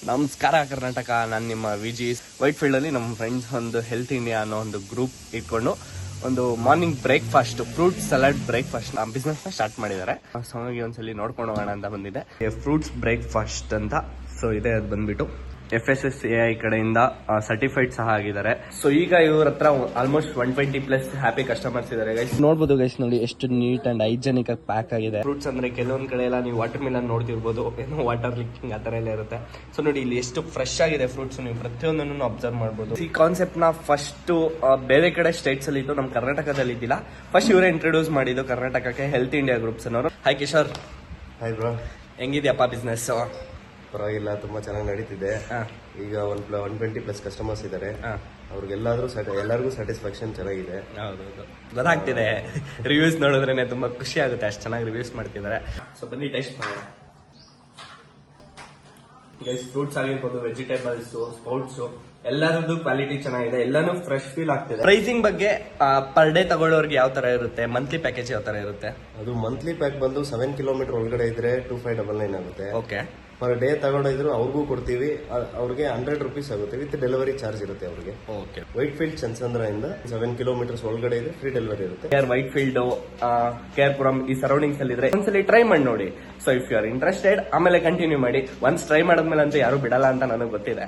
ನಮಸ್ಕಾರ ಕರ್ನಾಟಕ. ನಾನು ನಿಮ್ಮ ವಿಜಿ. ವೈಟ್ ಫೀಲ್ಡ್ ಅಲ್ಲಿ ನಮ್ಮ ಫ್ರೆಂಡ್ಸ್ ಒಂದು ಹೆಲ್ತ್ ಇಂಡಿಯಾ ಅನ್ನೋ ಒಂದು ಗ್ರೂಪ್ ಇಟ್ಕೊಂಡು ಒಂದು morning breakfast, fruit salad breakfast business ನ ಸ್ಟಾರ್ಟ್ ಮಾಡಿದ್ದಾರೆ. ಸೋಗಿ ಒಂದ್ಸಲಿ ನೋಡ್ಕೊಂಡು ಹೋಗೋಣ ಅಂತ ಬಂದಿದೆ. ಫ್ರೂಟ್ಸ್ ಬ್ರೇಕ್ಫಾಸ್ಟ್ ಅಂತ. ಸೊ ಇದೆ, ಅದು ಬಂದ್ಬಿಟ್ಟು FSSAI ಕಡೆಯಿಂದ ಸರ್ಟಿಫೈಡ್ ಸಹ ಆಗಿದ್ದಾರೆ. ಸೊ ಈಗ ಇವ್ರ ಹತ್ರ ಆಲ್ಮೋಸ್ಟ್ 120+ ಹ್ಯಾಪಿ ಕಸ್ಟಮರ್ಸ್ ಇದಾರೆ ಗೈಸ್. ನೋಡ್ಬೋದು ಗೈಸ್, ನೋಡಿ ಎಷ್ಟು ನೀಟ್ ಅಂಡ್ ಹೈಜೆನಿಕ್ ಆಗಿ ಪ್ಯಾಕ್ ಆಗಿದೆ. ಫ್ರೂಟ್ಸ್ ಅಂದ್ರೆ ಕೆಲವೊಂದ್ ಕಡೆ ಎಲ್ಲ ನೀವು ವಾಟರ್ ಮಿಲನ್ ನೋಡ್ತಿರ್ಬೋದು, ಏನೋ ವಾಟರ್ ಲಿಕ್ಕಿಂಗ್ ಆ ತರ ಎಲ್ಲ ಇರುತ್ತೆ. ಸೊ ನೋಡಿ ಇಲ್ಲಿ ಎಷ್ಟು ಫ್ರೆಶ್ ಆಗಿದೆ ಫ್ರೂಟ್ಸ್, ನೀವು ಪ್ರತಿಯೊಂದನ್ನು ಅಬ್ಸರ್ವ್ ಮಾಡಬಹುದು. ಈ ಕಾನ್ಸೆಪ್ಟ್ ನ ಫಸ್ಟ್ ಬೇರೆ ಕಡೆ ಸ್ಟೇಟ್ಸ್ ಅಲ್ಲಿ ಇತ್ತು, ನಮ್ಮ ಕರ್ನಾಟಕದಲ್ಲಿ ಇದ್ದಿಲ್ಲ. ಫಸ್ಟ್ ಇವರೇ ಇಂಟ್ರೊಡ್ಯೂಸ್ ಮಾಡಿದ್ದು ಕರ್ನಾಟಕಕ್ಕೆ, ಹೆಲ್ತ್ ಇಂಡಿಯಾ ಗ್ರೂಪ್ಸ್ ಅನ್ನೋರು. ಹಾಯ್ ಕಿಶೋರ್. Hi bro. ಹೆಂಗಿದ್ಯಪ್ಪ ಬಿಸ್ನೆಸ್? ಪರವಾಗಿಲ್ಲ, ತುಂಬಾ ಚೆನ್ನಾಗಿ ನಡೀತಿದೆ. ಈಗ 120+ ಕಸ್ಟಮರ್ಸ್ ಇದ್ದಾರೆ. ಎಲ್ಲರಿಗೂ ಸ್ಯಾಟಿಸ್ಫ್ಯಾಕ್ಷನ್ ಚೆನ್ನಾಗಿದೆ. ಹೌದೌದು, ಗೊತ್ತಾಗ್ತಿದೆ. ರಿವ್ಯೂಸ್ ನೋಡಿದ್ರೇನೆ ತುಂಬಾ ಖುಷಿ ಆಗುತ್ತೆ, ಅಷ್ಟು ಚೆನ್ನಾಗಿ ರಿವ್ಯೂಸ್ ಮಾಡ್ತಿದ್ದಾರೆ. ಸೊ ಬನ್ನಿ ಟೇಸ್ಟ್ ಮಾಡೋಣ. ಗೈಸ್, ಫ್ರೂಟ್ಸ್ ಆಗಿರ್ಬೋದು, ವೆಜಿಟೇಬಲ್ಸ್, ಸ್ಪೌಟ್ಸ್ ಎಲ್ಲರದ್ದು ಕ್ವಾಲಿಟಿ ಚೆನ್ನಾಗಿದೆ, ಎಲ್ಲಾನು ಫ್ರೆಶ್ ಫೀಲ್ ಆಗ್ತಿದೆ. ಪ್ರೈಸಿಂಗ್ ಬಗ್ಗೆ ಪರ್ ಡೇ ತಗೊಳ್ಳೋರ್ಗೆ ಯಾವ ತರ ಇರುತ್ತೆ, ಮಂತ್ಲಿ ಪ್ಯಾಕೇಜ್ ಯಾವ ತರ ಇರುತ್ತೆ? ಅದು ಮಂತ್ಲಿ ಪ್ಯಾಕ್ ಬಂದು 7 ಕಿಲೋಮೀಟರ್ ಒಳಗಡೆ ಇದ್ರೆ 2599 ಆಗುತ್ತೆ. ಓಕೆ. ಪರ್ ಡೇ ತಗೊಂಡಿದ್ರು ಅವ್ರಿಗೂ ಕೊಡ್ತೀವಿ, ಅವ್ರಿಗೆ 100 ರೂಪೀಸ್ ಆಗುತ್ತೆ. ವಿತ್ ಡೆಲಿವರಿ ಚಾರ್ಜ್ ಇರುತ್ತೆ ಅವ್ರಿಗೆ. ಓಕೆ. ವೈಟ್ ಫೀಲ್ಡ್ ಚಂದ್ರಚಂದ್ರ ಇಂದ 7 ಕಿಲೋಮೀಟರ್ಸ್ ಒಳಗಡೆ ಇದೆ, ಫ್ರೀ ಡೆಲಿವರಿ ಇರುತ್ತೆ. ವೈಟ್ ಫೀಲ್ಡ್, ಕೇರ್ಪುರಂ ಈ ಸರೌಂಡಿಂಗ್ಸ್ ಅಲ್ಲಿ ಇದ್ರೆ ಒಂದ್ಸಲಿ ಟ್ರೈ ಮಾಡಿ ನೋಡಿ. So if you are interested, ಆಮೇಲೆ ಕಂಟಿನ್ಯೂ ಮಾಡಿ. ಒನ್ಸ್ ಟ್ರೈ ಮಾಡಿದ್ಮೇಲೆ ಅಂತೂ ಯಾರು ಬಿಡಲ್ಲ ಅಂತ ನನಗೆ ಗೊತ್ತಿದೆ.